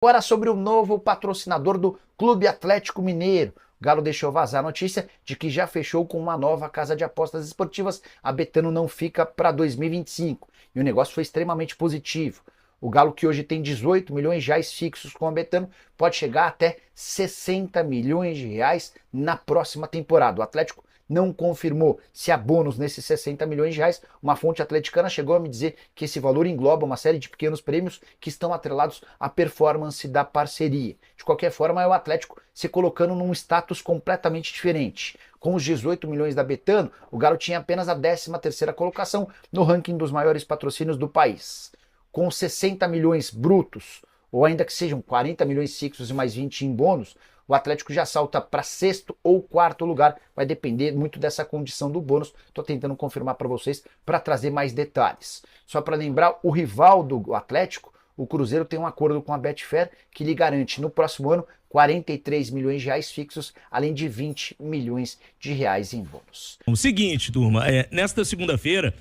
Agora sobre o novo patrocinador do Clube Atlético Mineiro. O Galo deixou vazar a notícia de que já fechou com uma nova casa de apostas esportivas. A Betano não fica para 2025. E o negócio foi extremamente positivo. O Galo, que hoje tem 18 milhões de reais fixos com a Betano, pode chegar até 60 milhões de reais na próxima temporada. O Atlético não confirmou se há bônus nesses 60 milhões de reais. Uma fonte atleticana chegou a me dizer que esse valor engloba uma série de pequenos prêmios que estão atrelados à performance da parceria. De qualquer forma, é o Atlético se colocando num status completamente diferente. Com os 18 milhões da Betano, o Galo tinha apenas a 13ª colocação no ranking dos maiores patrocínios do país. Com 60 milhões brutos, ou ainda que sejam 40 milhões fixos e mais 20 em bônus, o Atlético já salta para 6º ou 4º lugar. Vai depender muito dessa condição do bônus. Estou tentando confirmar para vocês para trazer mais detalhes. Só para lembrar, o rival do Atlético, o Cruzeiro, tem um acordo com a Betfair que lhe garante no próximo ano 43 milhões de reais fixos, além de 20 milhões de reais em bônus. O seguinte, turma, nesta segunda-feira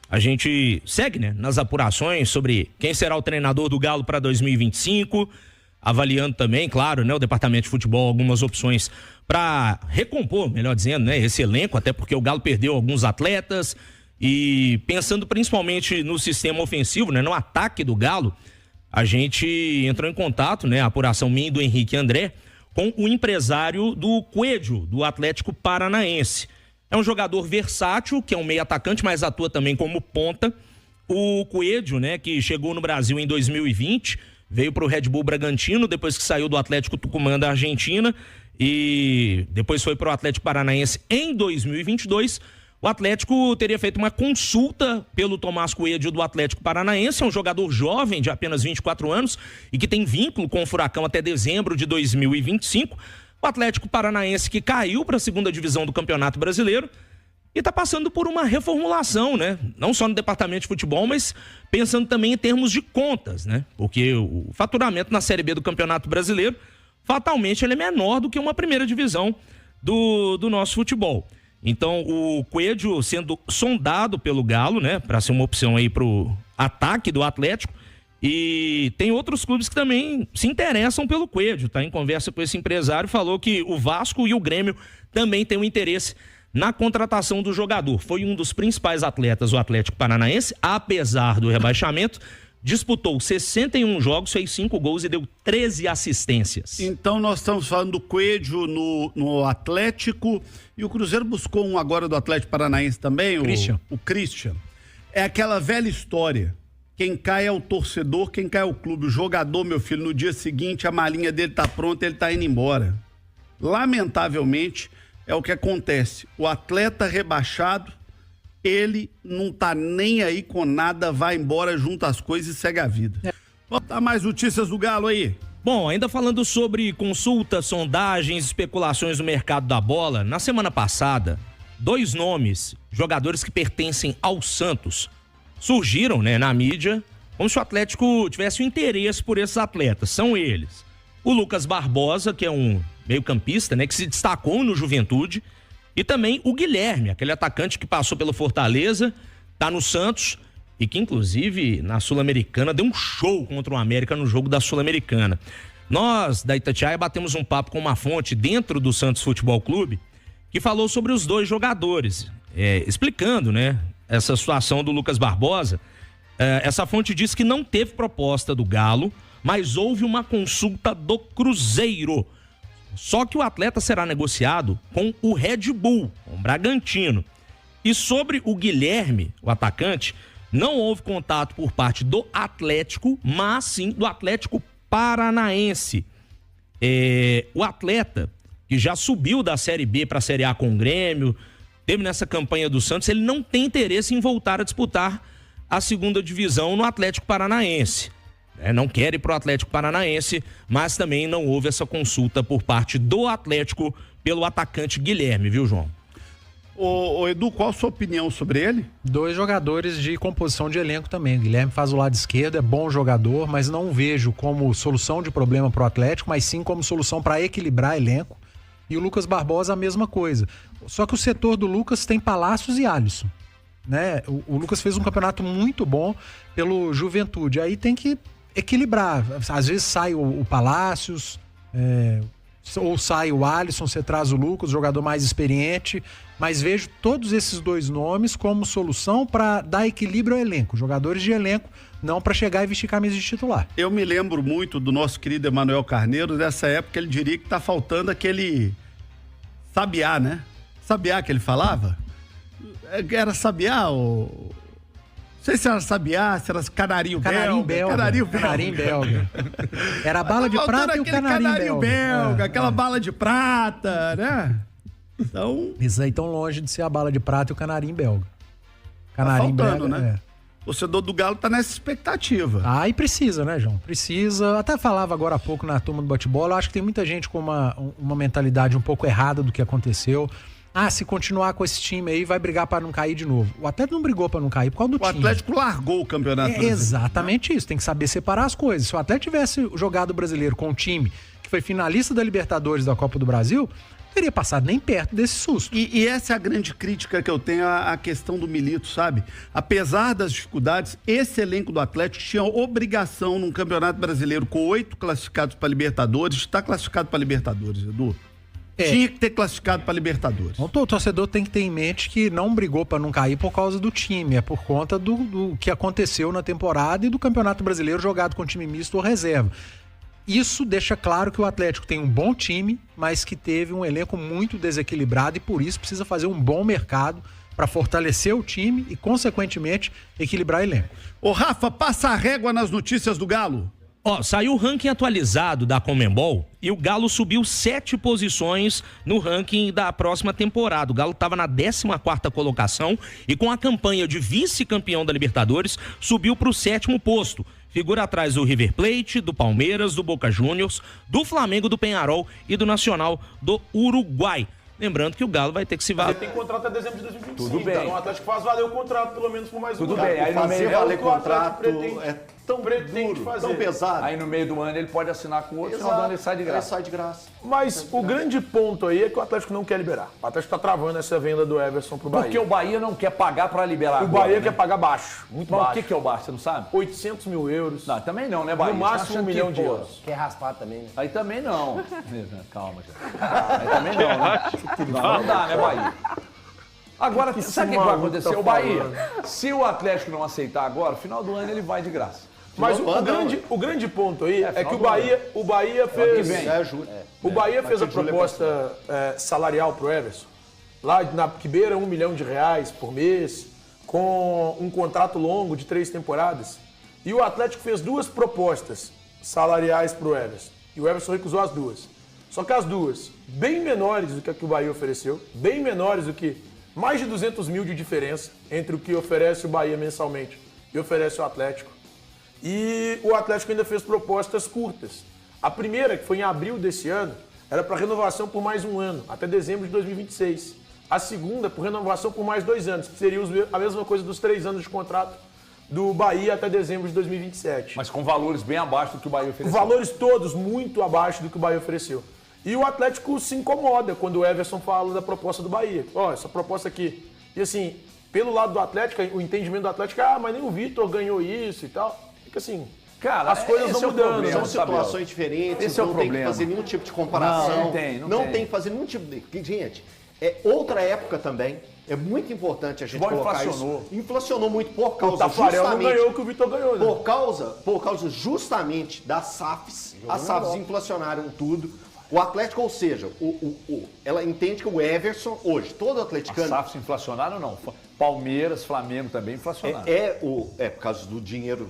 a gente segue, nas apurações sobre quem será o treinador do Galo para 2025, avaliando também, claro, o departamento de futebol, algumas opções para recompor, melhor dizendo, esse elenco, até porque o Galo perdeu alguns atletas, e pensando principalmente no sistema ofensivo, no ataque do Galo, a gente entrou em contato, a apuração minha e do Henrique André, com o empresário do Coelho, do Atlético Paranaense. É um jogador versátil, que é um meio atacante, mas atua também como ponta. O Coelho, que chegou no Brasil em 2020, veio para o Red Bull Bragantino, depois que saiu do Atlético Tucumã da Argentina, e depois foi para o Atlético Paranaense em 2022. O Atlético teria feito uma consulta pelo Tomás Coelho do Atlético Paranaense, é um jogador jovem de apenas 24 anos e que tem vínculo com o Furacão até dezembro de 2025. O Atlético Paranaense, que caiu para a 2ª divisão do Campeonato Brasileiro e está passando por uma reformulação, não só no departamento de futebol, mas pensando também em termos de contas, porque o faturamento na Série B do Campeonato Brasileiro, fatalmente, ele é menor do que uma 1ª divisão do nosso futebol. Então, o Coelho sendo sondado pelo Galo, para ser uma opção aí pro ataque do Atlético. E tem outros clubes que também se interessam pelo Coelho, tá? Em conversa com esse empresário, falou que o Vasco e o Grêmio também têm um interesse na contratação do jogador. Foi um dos principais atletas, o Atlético Paranaense, apesar do rebaixamento, disputou 61 jogos, fez 5 gols e deu 13 assistências. Então nós estamos falando do Coelho no Atlético, e o Cruzeiro buscou um agora do Atlético Paranaense também, o Christian. É aquela velha história. Quem cai é o torcedor, quem cai é o clube. O jogador, meu filho, no dia seguinte a malinha dele tá pronta, ele tá indo embora. Lamentavelmente, é o que acontece. O atleta rebaixado, ele não tá nem aí com nada, vai embora, junta as coisas e segue a vida. Vamos dar mais notícias do Galo aí. Bom, ainda falando sobre consultas, sondagens, especulações no mercado da bola, na semana passada, 2 nomes, jogadores que pertencem ao Santos, surgiram, na mídia, como se o Atlético tivesse um interesse por esses atletas. São eles: o Lucas Barbosa, que é um meio-campista, que se destacou no Juventude, e também o Guilherme, aquele atacante que passou pelo Fortaleza, tá no Santos, e que inclusive na Sul-Americana deu um show contra o América no jogo da Sul-Americana. Nós, da Itatiaia, batemos um papo com uma fonte dentro do Santos Futebol Clube, que falou sobre os 2 jogadores, explicando, essa situação do Lucas Barbosa. Essa fonte disse que não teve proposta do Galo, mas houve uma consulta do Cruzeiro. Só que o atleta será negociado com o Red Bull, com o Bragantino. E sobre o Guilherme, o atacante, não houve contato por parte do Atlético, mas sim do Atlético Paranaense. O atleta, que já subiu da Série B para a Série A com o Grêmio, teve nessa campanha do Santos, ele não tem interesse em voltar a disputar a 2ª divisão no Atlético Paranaense. Não quer ir para o Atlético Paranaense, mas também não houve essa consulta por parte do Atlético pelo atacante Guilherme, viu, João? Ô Edu, qual a sua opinião sobre ele? 2 jogadores de composição de elenco também. O Guilherme faz o lado esquerdo, é bom jogador, mas não vejo como solução de problema para o Atlético, mas sim como solução para equilibrar elenco. E o Lucas Barbosa a mesma coisa. Só que o setor do Lucas tem Palácios e Alisson. O Lucas fez um campeonato muito bom pelo Juventude. Aí tem que equilibrar. Às vezes sai o Palácios, ou sai o Alisson, você traz o Lucas, jogador mais experiente, mas vejo todos esses dois nomes como solução para dar equilíbrio ao elenco, jogadores de elenco, não para chegar e vestir camisa de titular. Eu me lembro muito do nosso querido Emanuel Carneiro, dessa época ele diria que tá faltando aquele sabiá, né? Sabiá que ele falava? Era sabiá ou... Não sei se era sabiá, se era canarinho belga. Canarinho belga. Era a bala de prata e o canarinho belga. Aquela bala de prata, né? Então... Isso aí tão longe de ser a bala de prata e o canarinho belga. Canarinho tá faltando, belga, né? O torcedor do Galo tá nessa expectativa. E precisa, né, João? Precisa. Até falava agora há pouco na turma do bate-bola, eu acho que tem muita gente com uma mentalidade um pouco errada do que aconteceu. Se continuar com esse time aí, vai brigar para não cair de novo. O Atlético não brigou para não cair por causa do time. O Atlético largou o campeonato brasileiro. Exatamente isso, tem que saber separar as coisas. Se o Atlético tivesse jogado o brasileiro com um time que foi finalista da Libertadores da Copa do Brasil, não teria passado nem perto desse susto. E essa é a grande crítica que eu tenho à questão do Milito, sabe? Apesar das dificuldades, esse elenco do Atlético tinha obrigação num campeonato brasileiro com 8 classificados para Libertadores, está classificado para Libertadores, Edu. Tinha que ter classificado para Libertadores. O torcedor tem que ter em mente que não brigou para não cair por causa do time, é por conta do que aconteceu na temporada e do Campeonato Brasileiro jogado com time misto ou reserva. Isso deixa claro que o Atlético tem um bom time, mas que teve um elenco muito desequilibrado e por isso precisa fazer um bom mercado para fortalecer o time e, consequentemente, equilibrar o elenco. Ô Rafa, passa a régua nas notícias do Galo. Saiu o ranking atualizado da Conmebol e o Galo subiu 7 posições no ranking da próxima temporada. O Galo estava na 14ª colocação e com a campanha de vice-campeão da Libertadores subiu para o 7º posto. Figura atrás do River Plate, do Palmeiras, do Boca Juniors, do Flamengo, do Peñarol e do Nacional do Uruguai. Lembrando que o Galo vai ter que se valer. Tem contrato até dezembro de 2025. Tudo bem. Então o Atlético faz valer o contrato pelo menos por mais um ano. Tudo bem. Aí no meio valer contrato tão duro, tão pesado. Aí no meio do ano ele pode assinar com outro, final do ano ele sai de graça. Ele sai de graça. Mas o grande ponto aí é que o Atlético não quer liberar. O Atlético está travando essa venda do Everson pro Bahia. Porque o Bahia não quer pagar para liberar agora, Bahia quer pagar baixo, muito baixo. Mas o que é o baixo, você não sabe? 800 mil euros. Não, também não, né, Bahia? No máximo 1 milhão de euros. Quer raspar também, né? Aí também não. Calma, gente. Aí também não, né? Não dá, né, Bahia? Agora, sabe o que vai acontecer? O Bahia, se o Atlético não aceitar agora, final do ano ele vai de graça. Mas o grande ponto aí é que o Bahia fez. O Bahia fez a proposta salarial pro Everson, lá que beira R$1 milhão por mês, com um contrato longo de 3 temporadas. E o Atlético fez 2 propostas salariais pro Everson. E o Everson recusou as 2. Só que as 2, bem menores do que a que o Bahia ofereceu, bem menores do que mais de 200 mil de diferença entre o que oferece o Bahia mensalmente e oferece o Atlético. E o Atlético ainda fez propostas curtas. A primeira, que foi em abril desse ano, era para renovação por mais 1 ano, até dezembro de 2026. A segunda, por renovação por mais 2 anos, que seria a mesma coisa dos 3 anos de contrato do Bahia até dezembro de 2027. Mas com valores bem abaixo do que o Bahia ofereceu. Valores todos muito abaixo do que o Bahia ofereceu. E o Atlético se incomoda quando o Everson fala da proposta do Bahia. Essa proposta aqui. E assim, pelo lado do Atlético, o entendimento do Atlético é, mas nem o Vitor ganhou isso e tal. Fica assim, cara, as coisas vão mudando. São situações diferentes, esse não tem que fazer nenhum tipo de comparação. Não tem que fazer nenhum tipo de... Gente, é outra época também. É muito importante a gente colocar isso. Inflacionou muito por causa o Tafarel não ganhou o que o Vitor ganhou, né? Por causa justamente das SAFs. As SAFs inflacionaram tudo. O Atlético, ou seja, ela entende que o Everson, hoje, todo atleticano... As SAFs inflacionaram ou não? Palmeiras, Flamengo também inflacionaram. Por causa do dinheiro.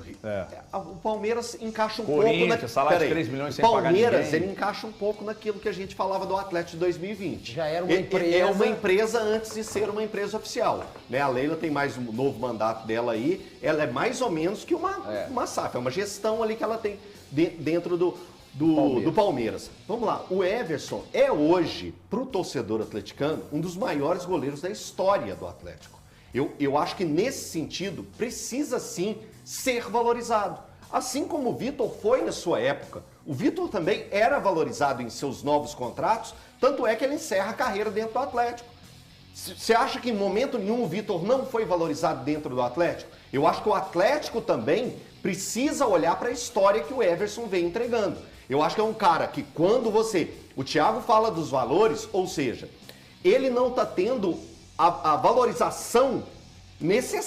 O Palmeiras encaixa um Corinthians, pouco... salário de 3 milhões sem pagar ninguém. O Palmeiras, ele encaixa um pouco naquilo que a gente falava do Atlético de 2020. Já era uma empresa... É uma empresa antes de ser uma empresa oficial. Né? A Leila tem mais um novo mandato dela aí. Ela é mais ou menos que uma SAF. É uma gestão ali que ela tem dentro do Palmeiras. Vamos lá, o Everson é hoje, para o torcedor atleticano, um dos maiores goleiros da história do Atlético. Eu acho que nesse sentido precisa sim ser valorizado. Assim como o Vitor foi na sua época. O Vitor também era valorizado em seus novos contratos, tanto é que ele encerra a carreira dentro do Atlético. Você acha que em momento nenhum o Vitor não foi valorizado dentro do Atlético? Eu acho que o Atlético também precisa olhar para a história que o Everson vem entregando. Eu acho que é um cara que quando o Thiago fala dos valores, ou seja, ele não está tendo a valorização necessária